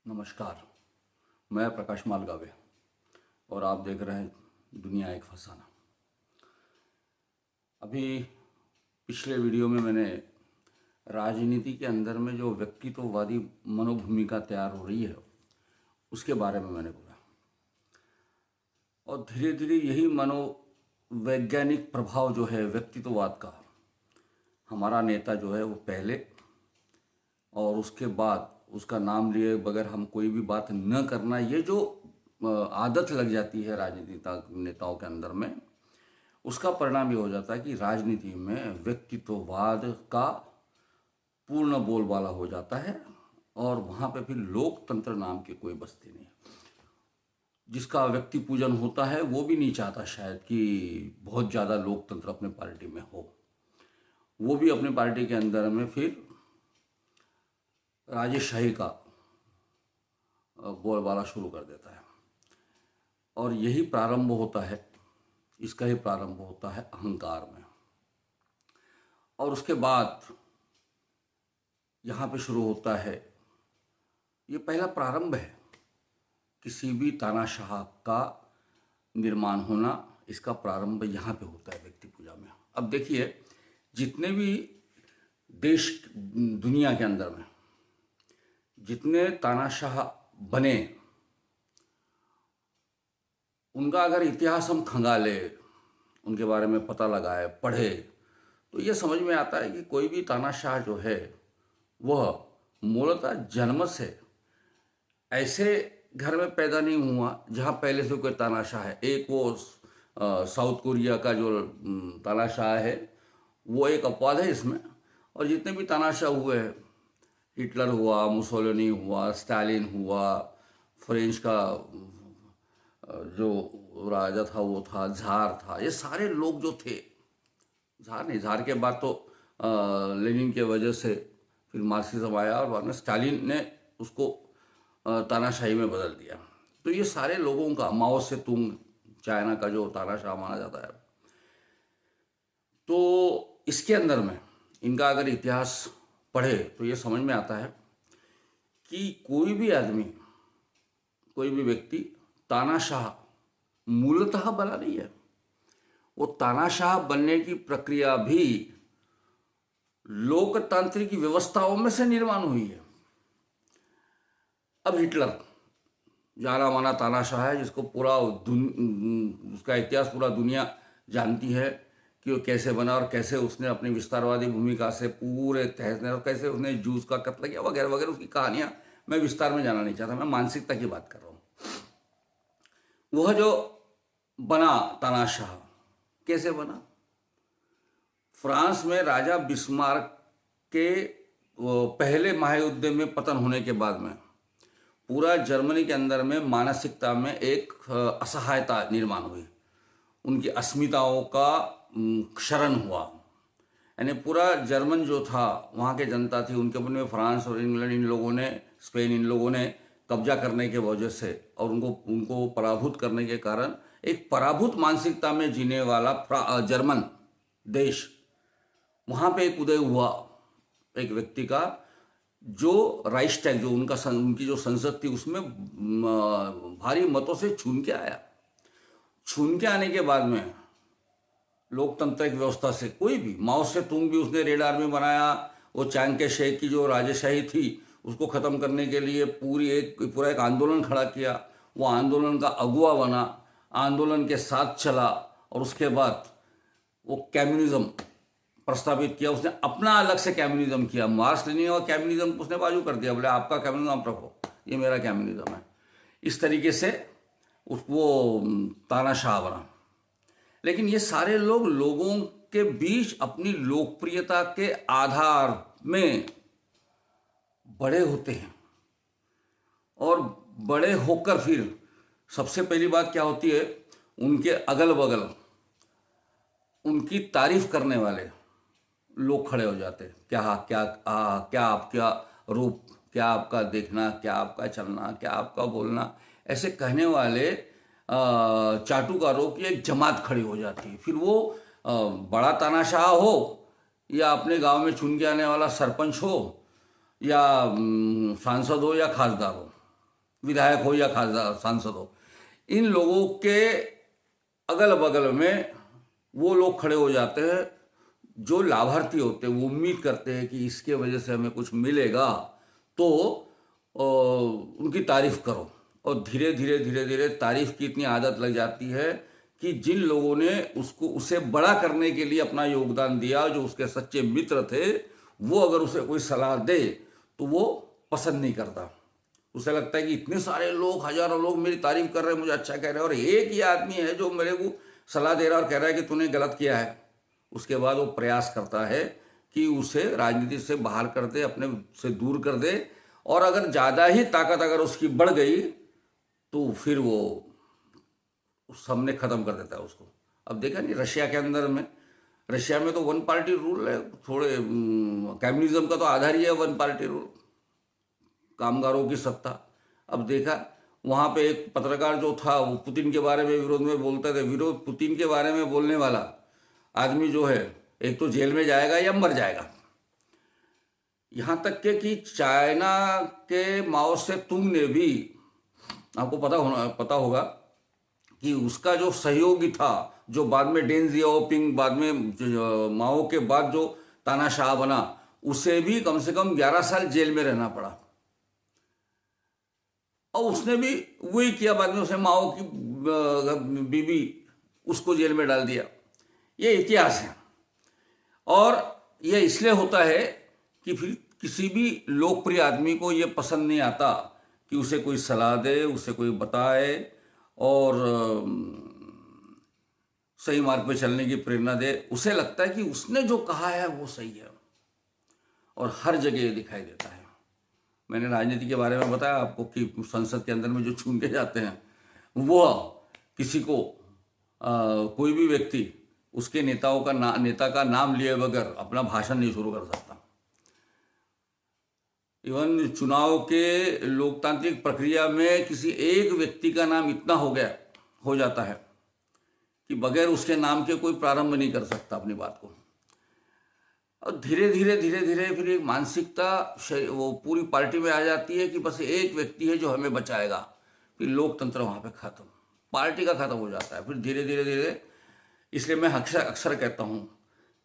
नमस्कार। मैं प्रकाश मालगावे और आप देख रहे हैं दुनिया एक फसाना। अभी पिछले वीडियो में मैंने राजनीति के अंदर में जो व्यक्तित्ववादी मनोभूमिका तैयार हो रही है उसके बारे में मैंने बोला, और धीरे धीरे यही मनोवैज्ञानिक प्रभाव जो है व्यक्तित्ववाद का, हमारा नेता जो है वो पहले और उसके बाद उसका नाम लिए बगैर हम कोई भी बात न करना, ये जो आदत लग जाती है राजनीतिक नेताओं के अंदर में, उसका परिणाम ये हो जाता है कि राजनीति में व्यक्तित्ववाद का पूर्ण बोलबाला हो जाता है और वहाँ पे फिर लोकतंत्र नाम की कोई बस्ती नहीं। जिसका व्यक्ति पूजन होता है वो भी नहीं चाहता शायद कि बहुत ज़्यादा लोकतंत्र अपने पार्टी में हो। वो भी अपने पार्टी के अंदर में फिर राजेशाही का बोलबाला शुरू कर देता है, और यही प्रारंभ होता है, इसका ही प्रारंभ होता है अहंकार में। और उसके बाद यहाँ पे शुरू होता है, ये पहला प्रारंभ है किसी भी तानाशाह का निर्माण होना, इसका प्रारंभ यहाँ पे होता है व्यक्ति पूजा में। अब देखिए, जितने भी देश दुनिया के अंदर में जितने तानाशाह बने, उनका अगर इतिहास हम खंगाले, उनके बारे में पता लगाए, पढ़े, तो ये समझ में आता है कि कोई भी तानाशाह जो है वह मूलतः जन्म से ऐसे घर में पैदा नहीं हुआ जहाँ पहले से कोई तानाशाह है। एक वो साउथ कोरिया का जो तानाशाह है वो एक अपवाद है इसमें, और जितने भी तानाशाह हुए हैं, हिटलर हुआ, मुसोलिनी हुआ, स्टालिन हुआ, फ्रेंच का जो राजा था वो था, ज़ार था, ये सारे लोग जो थे, ज़ार नहीं, ज़ार के बाद तो लेनिन के वजह से फिर मार्क्सिज्म आया और बाद में स्टालिन ने उसको तानाशाही में बदल दिया। तो ये सारे लोगों का, माओ से तुंग चाइना का जो तानाशाह माना जाता है, तो इसके अंदर में इनका अगर इतिहास पढ़े तो ये समझ में आता है कि कोई भी आदमी, कोई भी व्यक्ति तानाशाह मूलतः बना नहीं है। वो तानाशाह बनने की प्रक्रिया भी लोकतांत्रिक व्यवस्थाओं में से निर्माण हुई है। अब हिटलर जाना माना तानाशाह है, जिसको पूरा उसका इतिहास पूरा दुनिया जानती है कि वो कैसे बना और कैसे उसने अपनी विस्तारवादी भूमिका से पूरे तहस नहस, और कैसे उसने जूस का कत्ल किया वगैरह वगैरह। उसकी कहानियाँ मैं विस्तार में जाना नहीं चाहता, मैं मानसिकता की बात कर रहा हूँ। वह जो बना तानाशाह कैसे बना? फ्रांस में राजा बिस्मार्क के पहले महायुद्ध में पतन होने के बाद में पूरा जर्मनी के अंदर में मानसिकता में एक असहायता निर्माण हुई, उनकी अस्मिताओं का क्षरण हुआ। यानी पूरा जर्मन जो था, वहाँ के जनता थी, उनके मन में फ्रांस और इंग्लैंड, इन लोगों ने, स्पेन, इन लोगों ने कब्जा करने के वजह से और उनको पराभूत करने के कारण एक पराभूत मानसिकता में जीने वाला जर्मन देश, वहाँ पे एक उदय हुआ एक व्यक्ति का, जो राइक्सटैग, जो उनकी जो संसद थी, उसमें भारी मतों से चुन के आया। चुन के आने के बाद में लोकतांत्रिक व्यवस्था से कोई भी, माओ से तुंग भी उसने रेड आर्मी बनाया, वो चांग के शेख की जो राजेशाही थी उसको ख़त्म करने के लिए पूरा एक आंदोलन खड़ा किया। वो आंदोलन का अगुवा बना, आंदोलन के साथ चला, और उसके बाद वो कम्युनिज्म प्रस्तावित किया। उसने अपना अलग से कम्युनिज्म किया, मार्क्स लेनिन और कम्युनिज्म उसने बाजू कर दिया, बोले आपका कम्युनिज्म आप रखो, ये मेरा कम्युनिज्म है। इस तरीके से वो तानाशाह बना। लेकिन ये सारे लोगों के बीच अपनी लोकप्रियता के आधार में बड़े होते हैं, और बड़े होकर फिर सबसे पहली बात क्या होती है, उनके अगल बगल उनकी तारीफ करने वाले लोग खड़े हो जाते हैं। क्या आपका रूप, क्या आपका देखना, क्या आपका चलना, क्या आपका बोलना, ऐसे कहने वाले चाटुकारों की एक जमात खड़ी हो जाती है। फिर वो बड़ा तानाशाह हो या अपने गांव में चुन के आने वाला सरपंच हो या सांसद हो या खासदार हो, विधायक हो या सांसद हो, इन लोगों के अगल बगल में वो लोग खड़े हो जाते हैं जो लाभार्थी होते हैं। वो उम्मीद करते हैं कि इसके वजह से हमें कुछ मिलेगा, तो उनकी तारीफ करो। और धीरे धीरे धीरे धीरे तारीफ की इतनी आदत लग जाती है कि जिन लोगों ने उसे बड़ा करने के लिए अपना योगदान दिया, जो उसके सच्चे मित्र थे, वो अगर उसे कोई सलाह दे तो वो पसंद नहीं करता। उसे लगता है कि इतने सारे लोग, हजारों लोग मेरी तारीफ कर रहे हैं, मुझे अच्छा कह रहे हैं, और एक ही आदमी है जो मेरे को सलाह दे रहा है और कह रहा है कि तूने गलत किया है। उसके बाद वो प्रयास करता है कि उसे राजनीति से बाहर कर दे, अपने से दूर कर दे, और अगर ज़्यादा ही ताकत अगर उसकी बढ़ गई तो फिर वो सामने ख़त्म कर देता है उसको। अब देखा नहीं रशिया के अंदर में, रशिया में तो वन पार्टी रूल है, थोड़े कम्युनिज्म का तो आधार ही है वन पार्टी रूल, कामगारों की सत्ता। अब देखा वहाँ पे एक पत्रकार जो था वो पुतिन के बारे में विरोध में बोलते थे, पुतिन के बारे में बोलने वाला आदमी जो है एक तो जेल में जाएगा या मर जाएगा। यहाँ तक के कि चाइना के माओ से तुंग ने भी, आपको पता होगा कि उसका जो सहयोगी था, जो बाद में डेन जियाओपिंग, बाद में माओ के बाद जो तानाशाह बना, उसे भी कम से कम 11 साल जेल में रहना पड़ा। और उसने भी वही किया, बाद में उसे माओ की बीबी उसको जेल में डाल दिया। ये इतिहास है। और यह इसलिए होता है कि फिर किसी भी लोकप्रिय आदमी को ये पसंद नहीं आता कि उसे कोई सलाह दे, उसे कोई बताए और सही मार्ग पे चलने की प्रेरणा दे। उसे लगता है कि उसने जो कहा है वो सही है, और हर जगह ये दिखाई देता है। मैंने राजनीति के बारे में बताया आपको कि संसद के अंदर में जो चुन के जाते हैं, वो किसी को कोई भी व्यक्ति उसके नेता का नाम लिए बगैर अपना भाषण नहीं शुरू कर सकता। इवन चुनाव के लोकतांत्रिक प्रक्रिया में किसी एक व्यक्ति का नाम इतना हो जाता है कि बगैर उसके नाम के कोई प्रारंभ नहीं कर सकता अपनी बात को। और धीरे धीरे धीरे धीरे फिर एक मानसिकता वो पूरी पार्टी में आ जाती है कि बस एक व्यक्ति है जो हमें बचाएगा। फिर लोकतंत्र वहाँ पे खत्म, पार्टी का खत्म हो जाता है। फिर धीरे धीरे धीरे, इसलिए मैं अक्सर कहता हूँ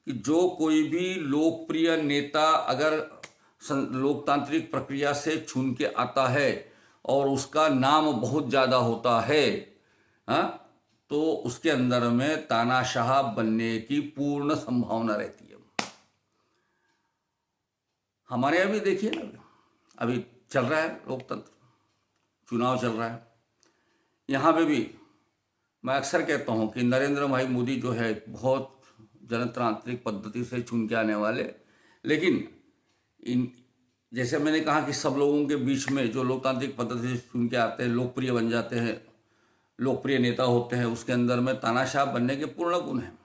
कि जो कोई भी लोकप्रिय नेता अगर लोकतांत्रिक प्रक्रिया से चुन के आता है और उसका नाम बहुत ज़्यादा होता है, हाँ, तो उसके अंदर में तानाशाह बनने की पूर्ण संभावना रहती है। हमारे यहाँ भी देखिए ना, अभी चल रहा है लोकतंत्र, चुनाव चल रहा है। यहाँ पे भी मैं अक्सर कहता हूँ कि नरेंद्र भाई मोदी जो है बहुत जनतांत्रिक पद्धति से चुन के आने वाले, लेकिन जैसे मैंने कहा कि सब लोगों के बीच में जो लोकतांत्रिक पद्धति से चुन के आते हैं, लोकप्रिय बन जाते हैं, लोकप्रिय नेता होते हैं, उसके अंदर में तानाशाह बनने के पूर्ण गुण हैं।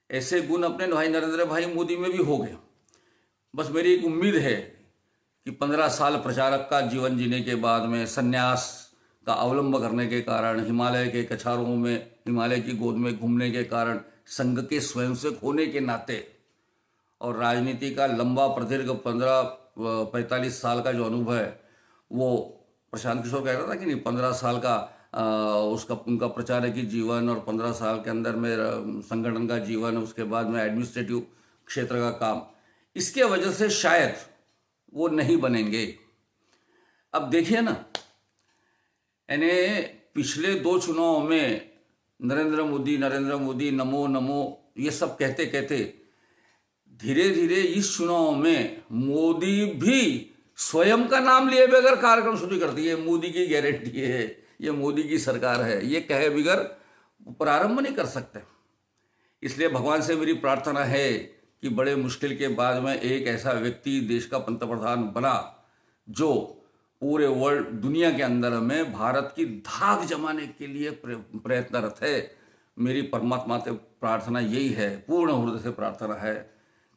ऐसे गुण अपने भाई नरेंद्र भाई मोदी में भी हो गए। बस मेरी एक उम्मीद है कि 15 साल प्रचारक का जीवन जीने के बाद में, संन्यास का अवलंब करने के कारण, हिमालय के कछारों में, हिमालय की गोद में घूमने के कारण, संघ के स्वयंसेवक होने के नाते, और राजनीति का लंबा प्रदीर्घ 15-45 साल का जो अनुभव है, वो प्रशांत किशोर कह रहा था कि नहीं, 15 साल का उनका प्रचारकी जीवन और 15 साल के अंदर में संगठन का जीवन, उसके बाद में एडमिनिस्ट्रेटिव क्षेत्र का काम, इसके वजह से शायद वो नहीं बनेंगे। अब देखिए ना, यानी पिछले 2 चुनाव में नरेंद्र मोदी नमो नमो ये सब कहते कहते धीरे धीरे इस चुनाव में मोदी भी स्वयं का नाम लिए बगैर कार्यक्रम शुरू कर दिए। मोदी की गारंटी है, ये मोदी की सरकार है, ये कहे बगैर प्रारंभ नहीं कर सकते। इसलिए भगवान से मेरी प्रार्थना है कि बड़े मुश्किल के बाद में एक ऐसा व्यक्ति देश का पंतप्रधान बना जो पूरे वर्ल्ड, दुनिया के अंदर में भारत की धाक जमाने के लिए प्रयत्नरत है। मेरी परमात्मा से प्रार्थना यही है, पूर्ण हृदय से प्रार्थना है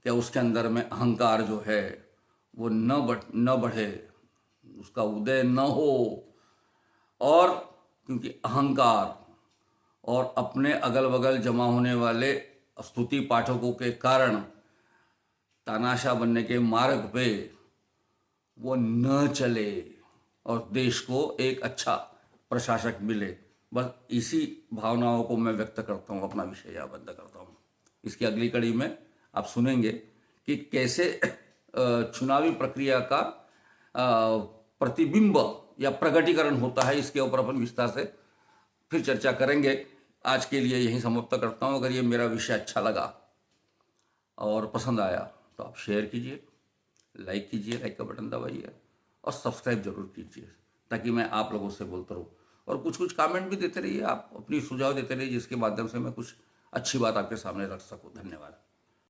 कि उसके अंदर में अहंकार जो है वो न बढ़े, उसका उदय न हो। और क्योंकि अहंकार और अपने अगल बगल जमा होने वाले स्तुति पाठकों के कारण तानाशाह बनने के मार्ग पे वो न चले, और देश को एक अच्छा प्रशासक मिले। बस इसी भावनाओं को मैं व्यक्त करता हूँ, अपना विषय यहाँ बंद करता हूँ। इसकी अगली कड़ी में आप सुनेंगे कि कैसे चुनावी प्रक्रिया का प्रतिबिंब या प्रकटीकरण होता है। इसके ऊपर अपन विस्तार से फिर चर्चा करेंगे। आज के लिए यहीं समाप्त करता हूँ। अगर ये मेरा विषय अच्छा लगा और पसंद आया तो आप शेयर कीजिए, लाइक कीजिए, लाइक का बटन दबाइए और सब्सक्राइब जरूर कीजिए, ताकि मैं आप लोगों से बोलता रहूँ। और कुछ कुछ कमेंट भी देते रहिए, आप अपनी सुझाव देते रहिए, जिसके माध्यम से मैं कुछ अच्छी बात आपके सामने रख सकूँ। धन्यवाद।